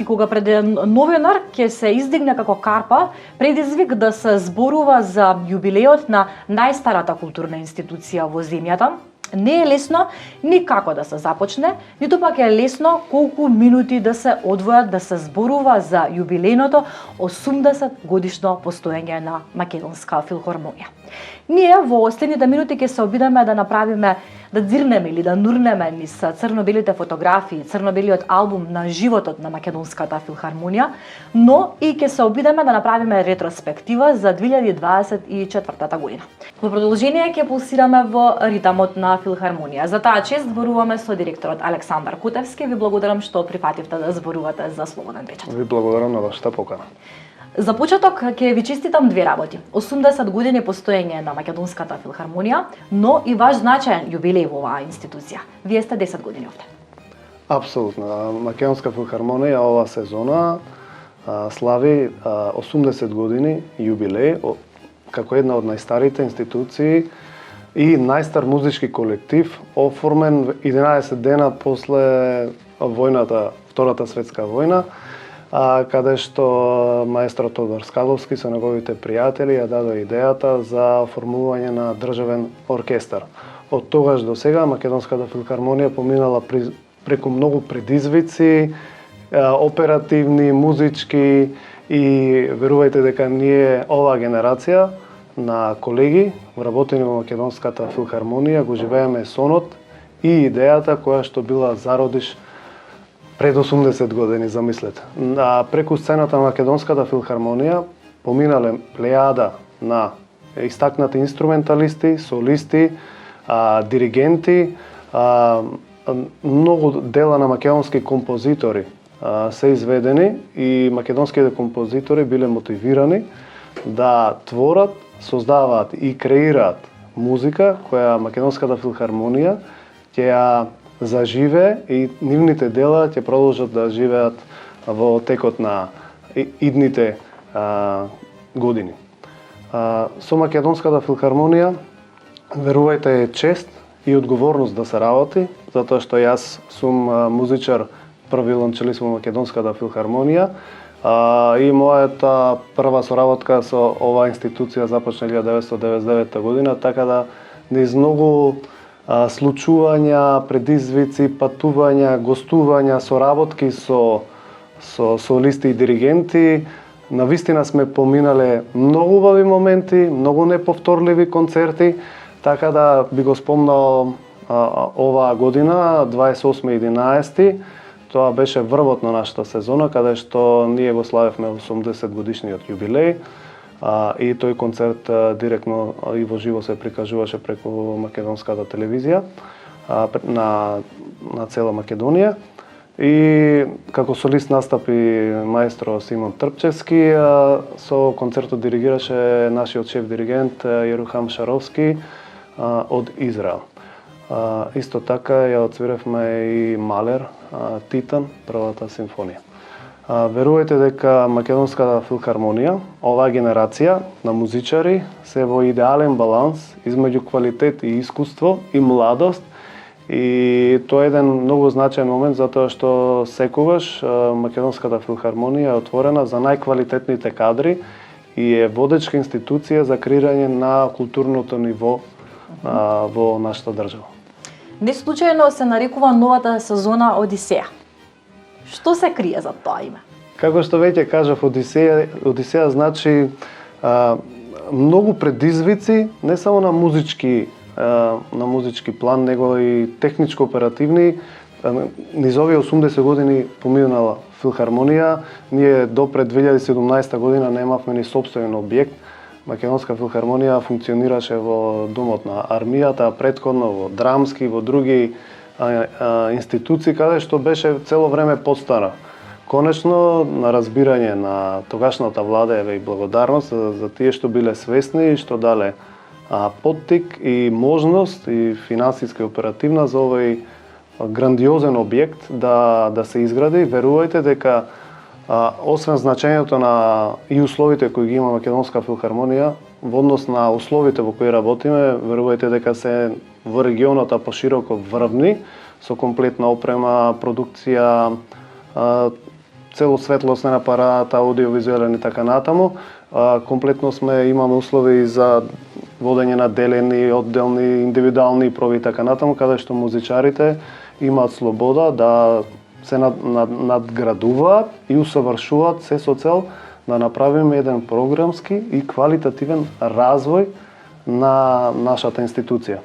кога пред новинар ќе се издигне како карпа предизвик да се зборува за јубилеот на најстарата културна институција во земјата, не е лесно ни како да се започне, ниту пак е лесно колку минути да се одвојат да се зборува за јубилејното 80 годишно постоење на Македонска филхармонија. Ние во следните минути ќе се обидеме да направиме, да дзирнеме или да нурнеме низ црно-белите фотографии, црно-белиот албум на животот на Македонската филхармонија, но и ќе се обидеме да направиме ретроспектива за 2024 година. Во продолжение ќе пулсираме во ритамот на филхармонија. За таа чест зборуваме со директорот Александар Кутевски. Ви благодарам што прифативте да зборувате за Слободен печат. Ви благодарам на вашата покана. За почеток ќе ви честитам две работи. 80 години постоење на Македонската филхармонија, но и ваш значаен јубилеј во оваа институција. Вие сте 10 години овде. Апсолутно. Македонска филхармонија ова сезона слави 80 години јубилеј како една од најстарите институции и најстар музички колектив, оформен 11 дена после војната, Втората светска војна, каде што маестро Тодор Скаловски со неговите пријатели ја даде идејата за оформување на државен оркестар. Од тогаш до сега Македонската филхармонија поминала преку многу предизвици, оперативни, музички, и верувајте дека ние, оваа генерација на колеги вработени во Македонската филхармонија, го живееме сонот и идејата која што била зародиш пред 80 години, замислете. Преку сцената на Македонската филхармонија поминале плејада на истакнати инструменталисти, солисти, диригенти, многу дела на македонски композитори се изведени и македонските композитори биле мотивирани да творат, создаваат и креираат музика која Македонската филхармонија ќе ја заживе и нивните дела ќе продолжат да живеат во текот на идните години. Со Македонската филхармонија, верувајте, е чест и одговорност да се работи, затоа што јас сум музичар, први виолончелист во Македонската филхармонија, и мојата прва соработка со оваа институција започна 1999 година, така да низ многу случувања, предизвици, патувања, гостувања, соработки со солисти и диригенти, навистина сме поминале многу убави моменти, многу неповторливи концерти, така да би го спомнал оваа година, 28.11. Тоа беше врвот на нашата сезона, каде што ние го славевме 80 годишниот јубилеј, и тој концерт директно и во живо се прикажуваше преку македонската телевизија на цела Македонија. И како солист настапи маестро Симон Трпчевски, со концертот диригираше нашиот шеф диригент Јерухам Шаровски од Израел. Исто така ја отсвиревме и Малер, Титан, првата симфонија. Верувајте дека Македонската филхармонија, оваа генерација на музичари, се во идеален баланс измеѓу квалитет и искуство и младост, и тоа е еден многу значаен момент затоа што секогаш Македонската филхармонија е отворена за најквалитетните кадри и е водечка институција за креирање на културното ниво во нашата држава. Не случајно се нарекува новата сезона Одисеја. Што се крие за тоа име? Како што веќе кажав, Одисеја значи многу предизвици, не само на музички план, него и техничко-оперативни. Низ овие 80 години поминала филхармонија, ние до пред 2017 година немавме ни сопствен објект. Македонска филхармонија функционираше во домот на армијата, претходно во драмски, во други институции, каде што беше цело време подстара. Конечно, на разбирање на тогашната влада еве и благодарност за тие што биле свесни и што дале поттик и можност и финансиска и оперативна за овој грандиозен објект да се изгради. Верувајте дека освен значењето на и условите кои ги има Македонска филхармонија во однос на условите во кои работиме, верувајте дека се во регионот пошироко врвни со комплетна опрема, продукција, целосветлосен апарат, аудиовизуелен и така натаму. Комплетно имаме услови за водење на делени, одделни, индивидуални проби и така натаму, каде што музичарите имаат слобода да се надградуваат и усовршуваат се со цел да направиме еден програмски и квалитативен развој на нашата институција.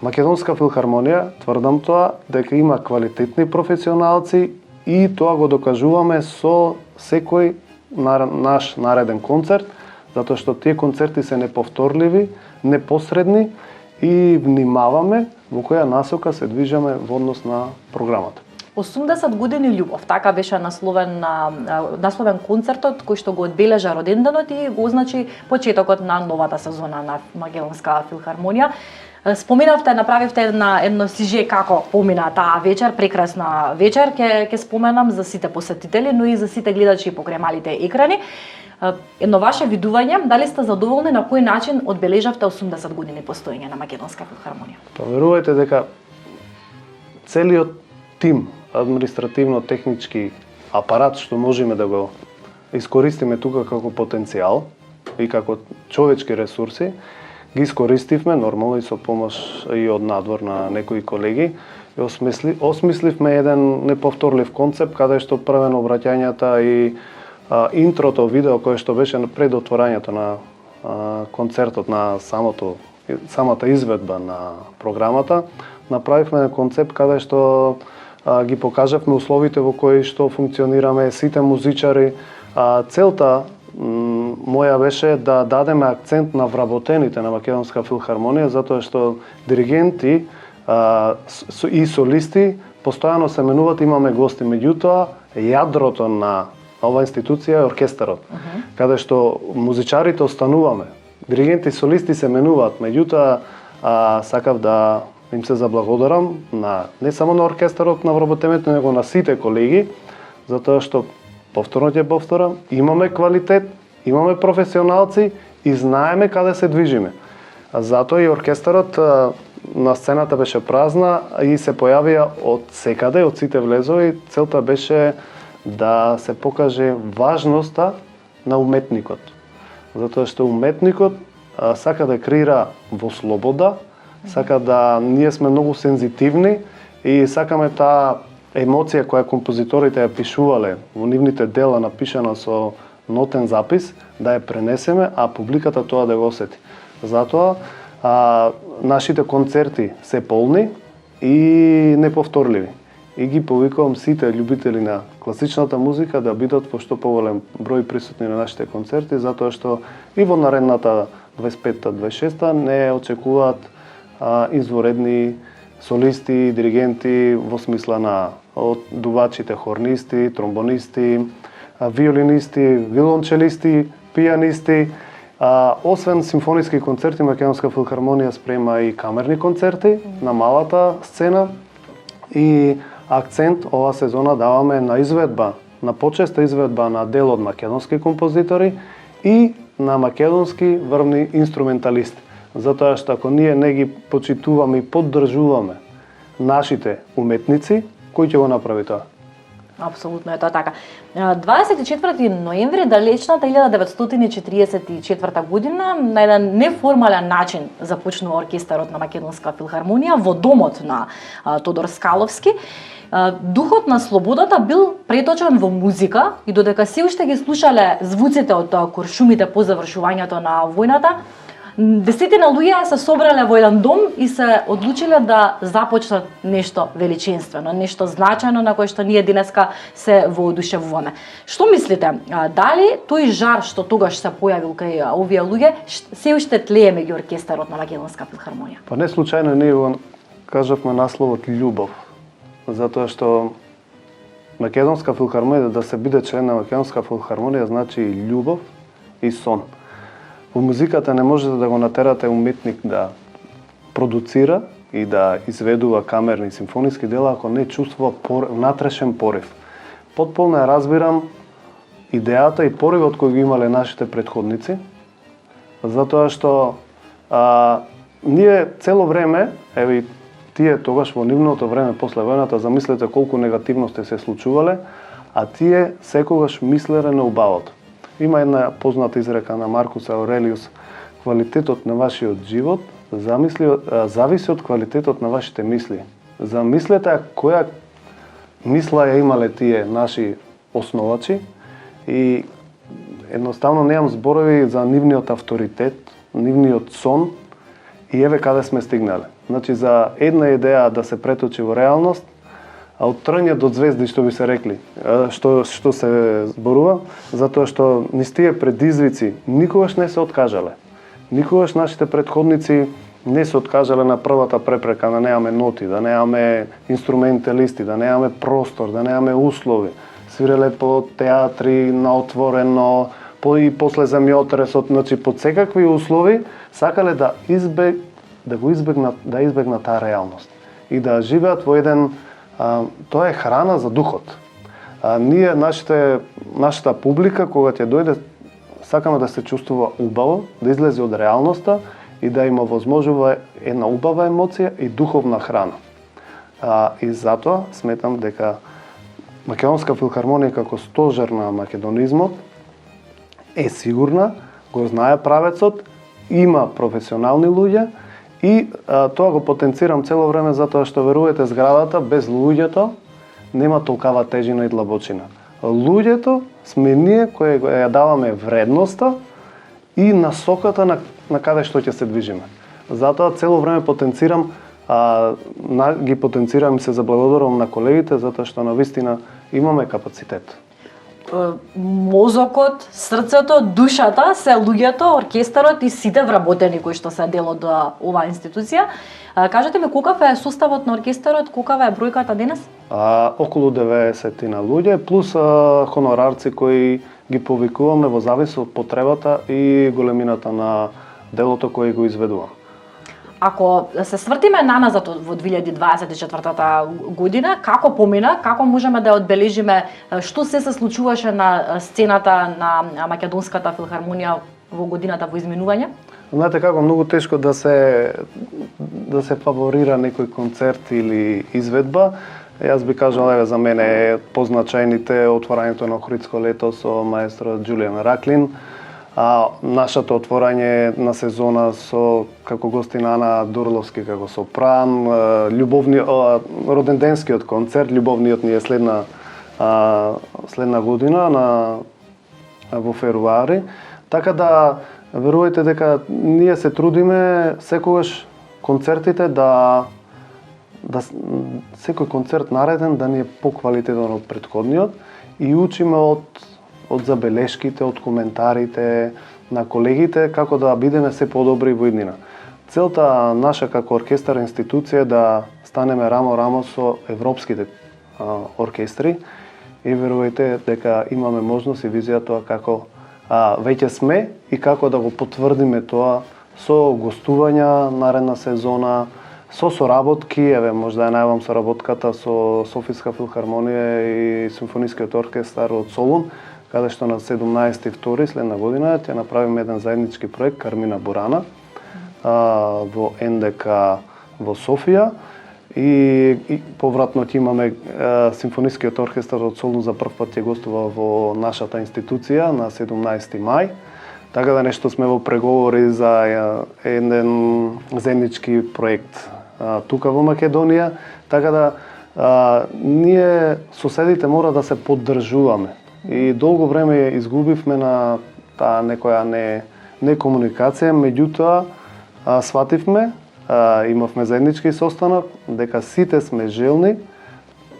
Македонска филхармонија, тврдам тоа, дека има квалитетни професионалци и тоа го докажуваме со секој наш нареден концерт, затоа што тие концерти се неповторливи, непосредни и внимаваме во која насока се движаме во однос на програмата. 80 години љубов, така беше насловен концертот кој што го одбележа роденденот и го означи почетокот на новата сезона на Македонска филхармонија. Споменавте, направивте едно сиже како помина таа вечер, прекрасна вечер, ќе споменам за сите посетители, но и за сите гледачи покрај малите екрани. Едно ваше видување, дали сте задоволни на кој начин одбележавте 80 години постоење на Македонска филхармонија? Верувајте дека целиот тим, административно-технички апарат што можеме да го искористиме тука како потенцијал и како човечки ресурси, ги искористивме нормално и со помош и од надвор на некои колеги. И осмисливме еден неповторлив концепт каде што првен обраќањата и интрото видео кое што беше пред отворањето на концертот, на самата изведба на програмата, направивме концепт каде што ги покажавме условите во кои што функционираме, сите музичари. Целта моја беше да дадеме акцент на вработените на Македонска филхармонија, затоа што диригенти и солисти постојано се менуваат, имаме гости, меѓутоа јадрото на оваа институција е оркестарот, каде што музичарите остануваме. Диригенти и солисти се менуваат, меѓутоа сакав да им се заблагодарам не само на оркестарот на вработените, него на сите колеги, затоа што повторно ќе повторам, имаме квалитет, имаме професионалци и знаеме каде се движиме. Затоа и оркестарот на сцената беше празна и се појавија од секаде, од сите влезови. Целта беше да се покаже важноста на уметникот. Затоа што уметникот сака да креира во слобода, сака да ние сме многу сензитивни и сакаме таа емоција која композиторите ја пишувале во нивните дела напишана со нотен запис, да ја пренесеме, а публиката тоа да го осети. Затоа нашите концерти се полни и неповторливи. И ги повикувам сите љубители на класичната музика да бидат во што поголем број присутни на нашите концерти, затоа што и во наредната 25-та, 26-та не очекуваат изворедни солисти, диригенти во смисла на дувачите, хорнисти, тромбонисти, виолинисти, вилончелисти, пијанисти. Освен симфониски концерти, Македонска филхармонија спрема и камерни концерти на малата сцена и акцент ова сезона даваме на изведба, на почеста изведба на дел од македонски композитори и на македонски врвни инструменталисти. Затоа што ако ние не ги почитуваме и поддржуваме нашите уметници, кој ќе го направи тоа? Апсолутно е тоа така. 24 ноември далечната 1944 година на еден неформален начин започнува оркестарот на Македонска филхармонија во домот на Тодор Скаловски. Духот на слободата бил преточен во музика и додека се уште ги слушале звуците од куршумите по завршувањето на војната, десетина луѓе се собрале во еден дом и се одлучиле да започнат нешто величинствено, нешто значајно на кое што ние денеска се воодушевуваме. Што мислите? Дали тој жар што тогаш се појавил кај овие луѓе се уште тлее меѓу оркестарот на Македонска филхармонија? Па не случајно ние го кажавме насловот љубов, затоа што Македонска филхармонија, да се биде член на Македонска филхармонија значи и љубов и сон. Во музиката не можете да го натерате уметник да продуцира и да изведува камерни и симфониски дела ако не чувствува внатрешен порив. Потполно ја разбирам идејата и поривот кој го имале нашите претходници, затоа што ние цело време, еве тие тогаш во нивното време после војната, замислете колку негативности се случувале, а тие секогаш мислеле на убавото. Има една позната изрека на Маркус Аурелиус: квалитетот на вашиот живот зависи од квалитетот на вашите мисли. Замислете која мисла ја имале тие наши основачи и едноставно немам зборови за нивниот авторитет, нивниот сон и еве каде сме стигнале. Значи за една идеја да се преточи во реалност, а од трънја до звезди, што би се рекли, што се зборува, затоа што низ тие предизвици никогаш не се откажале. Никогаш нашите претходници не се откажале на првата препрека да немаме ноти, да немаме инструменталисти, да немаме простор, да немаме услови. Свиреле по театри на отворено, и после земјотресот, значи под секакви услови сакале да избегнат таа реалност и да живеат во еден тоа е храна за духот. Ние нашата публика кога ќе дојде сакаме да се чувствува убаво, да излезе од реалноста и да има возможува една убава емоција и духовна храна. И затоа сметам дека Македонска филхармонија како стожер на македонизмот е сигурна, го знае правецот, има професионални луѓе и тоа го потенцирам цело време затоа што верувате зградата без луѓето нема толкава тежина и длабочина. Луѓето сме ние кои ја даваме вредноста и насоката на каде што ќе се движиме. Затоа цело време потенцирам, ги потенцирам и се заблагодарувам на колегите затоа што навистина имаме капацитет. Мозокот, срцето, душата се луѓето, оркестарот и сите вработени кои што се дел од оваа институција. Кажете ми колкав е составот на оркестарот, колкава е бројката денес? Околу 90 на луѓе плюс хонорарци кои ги повикуваме во завис од потребата и големината на делото кој го изведувам. Ако се свртиме наназад во 2024 година, како помина, како можеме да одбележиме што се случуваше на сцената на Македонската филхармонија во годината во изминување? Знаете како многу тешко да се фаворира некој концерт или изведба. Јас би кажал, еве за мене позначајните отворањето на Охридско лето со маестро Џулијан Раклин, нашето отворање на сезона со како гостин Ана Дурловски како сопран, роденденскиот концерт, љубовниот ни е следна година во февруари. Така да верувајте дека ние се трудиме секогаш концертите да секој концерт нареден да ни е поквалитетен од претходниот и учиме од забелешките, од коментарите на колегите, како да бидеме се подобри во иднина. Целта наша како оркестар институција е да станеме рамо-рамо со европските оркестри и верувајте дека имаме можност и визија тоа како веќе сме и како да го потврдиме тоа со гостувања наредна сезона, со соработки, еве можда ја најавам соработката со Софиска филхармонија и Симфонискиот оркестар од Солун, каде што на 17.2 следна година ќе направиме еден заеднички проект Кармина Бурана во НДК во Софија и повратно ќе имаме Симфонискиот оркестар од Солун за прв пат ќе гостува во нашата институција на 17 мај. Така да нешто сме во преговори за еден заеднички проект тука во Македонија. Така да ние соседите мора да се поддржуваме. И долго време ја изгубивме на таа некоја некомуникација, меѓутоа свативме, имавме заеднички состанок дека сите сме желни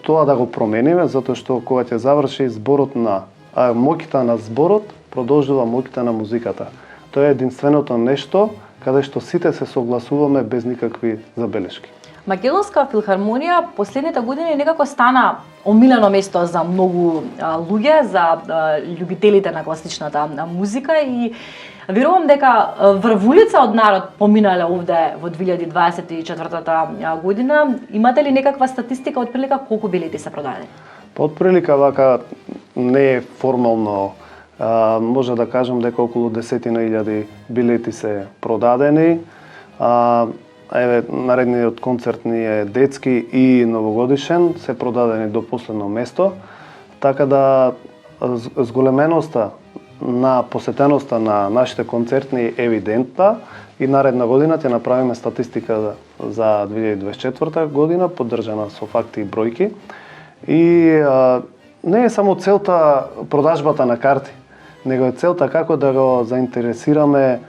тоа да го промениме, затоа што кога ќе заврши зборот на моќта на зборот, продолжува моќта на музиката. Тоа е единственото нешто каде што сите се согласуваме без никакви забелешки. Македонска филхармонија последните години некако стана омилено место за многу луѓе, за љубителите на класичната музика и верувам дека врвулица од народ поминале овде во 2024 година. Имате ли некаква статистика од прилика колку билети се продадени? Од прилика вака не е формално, може да кажам дека околу 10.000 билети се продадени. Еве, наредниот концерт ни е детски и новогодишен, се продадени до последно место. така да зголеменоста на посетеноста на нашите концертни е евидентна и наредна година ќе направиме статистика за 2024 година, поддржана со факти и бројки. И не е само целта продажбата на карти, него е целта како да го заинтересираме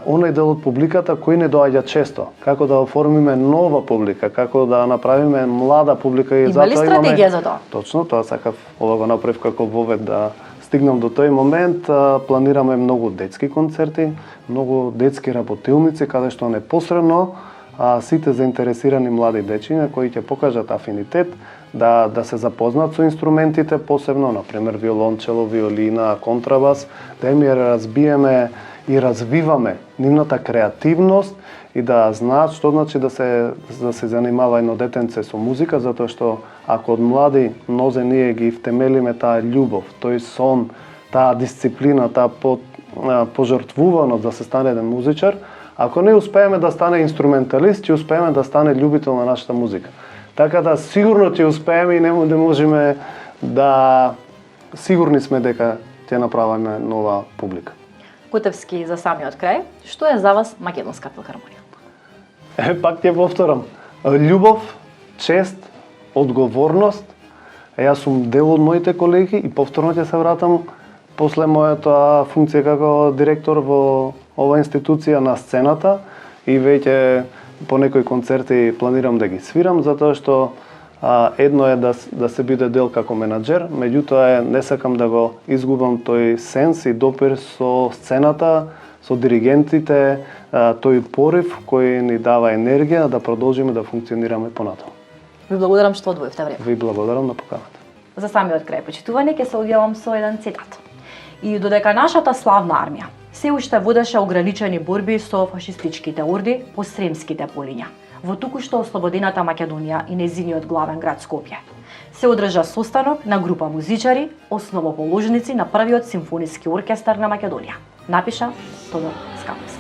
оној дел од публиката кој не доаѓа често, како да оформиме нова публика, како да направиме млада публика и затоа имаме стратегија за тоа. Точно, тоа сакав ова го направив како вовед да стигнам до тој момент. Планираме многу детски концерти, многу детски работилници каде што непосредно сите заинтересирани млади дечиња кои ќе покажат афинитет да се запознаат со инструментите, посебно на пример виолончело, виолина, контрабас, да им ја разбиеме и развиваме нивната креативност и да знаат што значи да се занимава едно детенце со музика, затоа што ако од млади нозе ние ги втемелиме таа љубов, тој сон, таа дисциплина, таа пожртвуваност да се стане еден музичар, ако не успееме да стане инструменталист, ќе успееме да стане љубител на нашата музика. Така да сигурно ќе успееме и не можеме да сигурни сме дека ќе направиме нова публика. Кутевски, за самиот крај, што е за вас Македонска филхармонија? Пак ќе повторам. Љубов, чест, одговорност. Јас сум дел од моите колеги и повторно ќе се вратам после мојата функција како директор во ова институција на сцената и веќе по некои концерти планирам да ги свирам, затоа што едно е да се биде дел како менаџер, меѓутоа не сакам да го изгубам тој сенс и допир со сцената, со диригентите, тој порив кој ни дава енергија да продолжиме да функционираме понатаму. Ви благодарам што одвоивте време. Ви благодарам на поканата. За самиот крај почитување ќе се одјавам со еден цитат. И додека нашата славна армија се уште водеше ограничени борби со фашистичките орди по сремските полиња, во токушто ослободената Македонија и незиниот главен град Скопје се одржа состанок на група музичари, основоположници на првиот симфониски оркестар на Македонија, напиша Тодор Скапус.